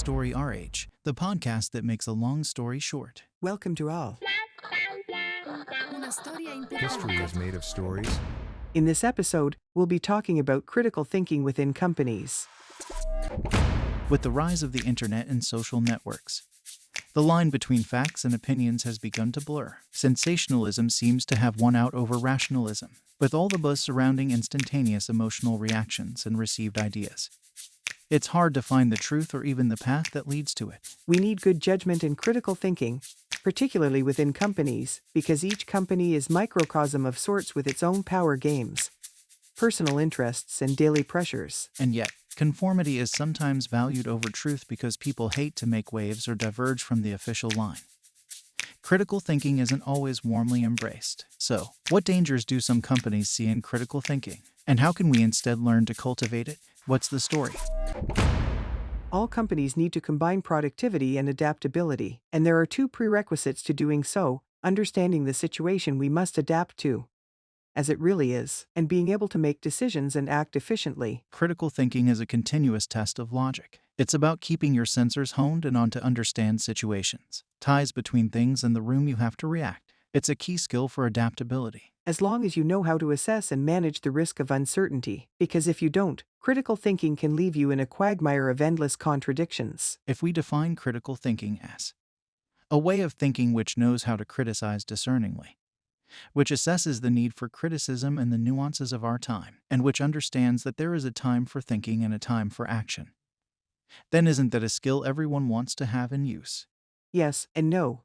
Story RH, the podcast that makes a long story short. Welcome to all. History is made of stories. In this episode, we'll be talking about critical thinking within companies. With the rise of the internet and social networks, the line between facts and opinions has begun to blur. Sensationalism seems to have won out over rationalism, with all the buzz surrounding instantaneous emotional reactions and received ideas. It's hard to find the truth or even the path that leads to it. We need good judgment and critical thinking, particularly within companies, because each company is microcosm of sorts with its own power games, personal interests, and daily pressures. And yet, conformity is sometimes valued over truth because people hate to make waves or diverge from the official line. Critical thinking isn't always warmly embraced. So, what dangers do some companies see in critical thinking? And how can we instead learn to cultivate it? What's the story? All companies need to combine productivity and adaptability, and there are two prerequisites to doing so: understanding the situation we must adapt to, as it really is, and being able to make decisions and act efficiently. Critical thinking is a continuous test of logic. It's about keeping your sensors honed and on to understand situations, ties between things and the room you have to react. It's a key skill for adaptability. As long as you know how to assess and manage the risk of uncertainty, because if you don't, critical thinking can leave you in a quagmire of endless contradictions. If we define critical thinking as a way of thinking which knows how to criticize discerningly, which assesses the need for criticism and the nuances of our time, and which understands that there is a time for thinking and a time for action, then isn't that a skill everyone wants to have in use? Yes and no.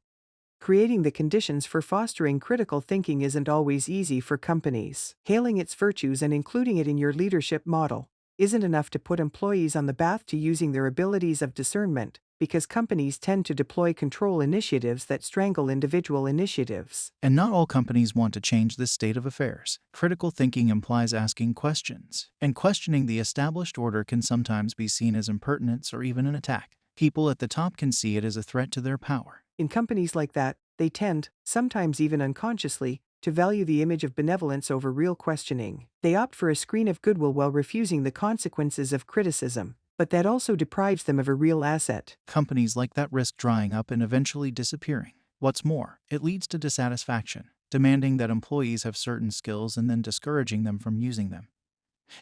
Creating the conditions for fostering critical thinking isn't always easy for companies. Hailing its virtues and including it in your leadership model isn't enough to put employees on the path to using their abilities of discernment, because companies tend to deploy control initiatives that strangle individual initiatives. And not all companies want to change this state of affairs. Critical thinking implies asking questions, and questioning the established order can sometimes be seen as impertinence or even an attack. People at the top can see it as a threat to their power. In companies like that, they tend, sometimes even unconsciously, to value the image of benevolence over real questioning. They opt for a screen of goodwill while refusing the consequences of criticism, but that also deprives them of a real asset. Companies like that risk drying up and eventually disappearing. What's more, it leads to dissatisfaction. Demanding that employees have certain skills and then discouraging them from using them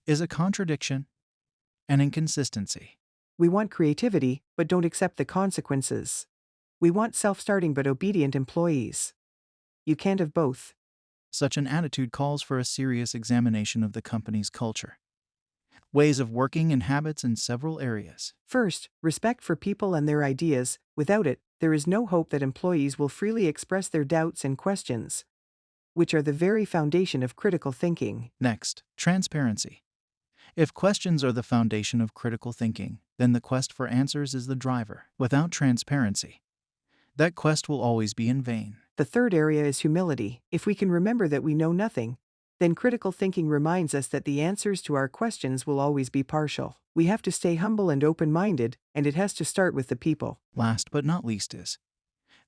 is a contradiction, an inconsistency. We want creativity, but don't accept the consequences. We want self-starting but obedient employees. You can't have both. Such an attitude calls for a serious examination of the company's culture, ways of working, and habits in several areas. First, respect for people and their ideas. Without it, there is no hope that employees will freely express their doubts and questions, which are the very foundation of critical thinking. Next, transparency. If questions are the foundation of critical thinking, then the quest for answers is the driver. Without transparency, that quest will always be in vain. The third area is humility. If we can remember that we know nothing, then critical thinking reminds us that the answers to our questions will always be partial. We have to stay humble and open-minded, and it has to start with the people. Last but not least is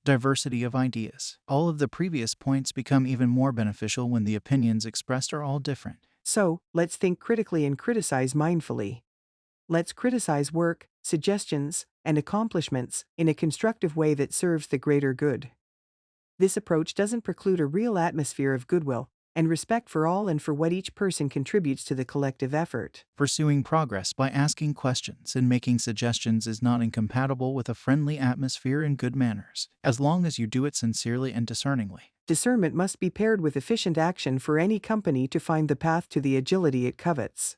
diversity of ideas. All of the previous points become even more beneficial when the opinions expressed are all different. So, let's think critically and criticize mindfully. Let's criticize work, suggestions, and accomplishments in a constructive way that serves the greater good. This approach doesn't preclude a real atmosphere of goodwill and respect for all and for what each person contributes to the collective effort. Pursuing progress by asking questions and making suggestions is not incompatible with a friendly atmosphere and good manners, as long as you do it sincerely and discerningly. Discernment must be paired with efficient action for any company to find the path to the agility it covets.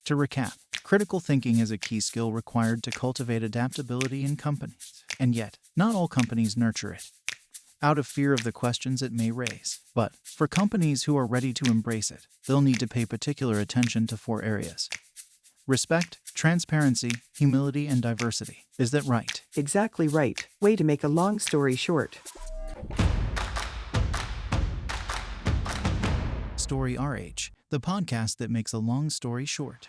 To recap, critical thinking is a key skill required to cultivate adaptability in companies, and yet, not all companies nurture it, out of fear of the questions it may raise. But, for companies who are ready to embrace it, they'll need to pay particular attention to 4 areas: respect, transparency, humility, and diversity. Is that right? Exactly right. Way to make a long story short. Story RH, the podcast that makes a long story short.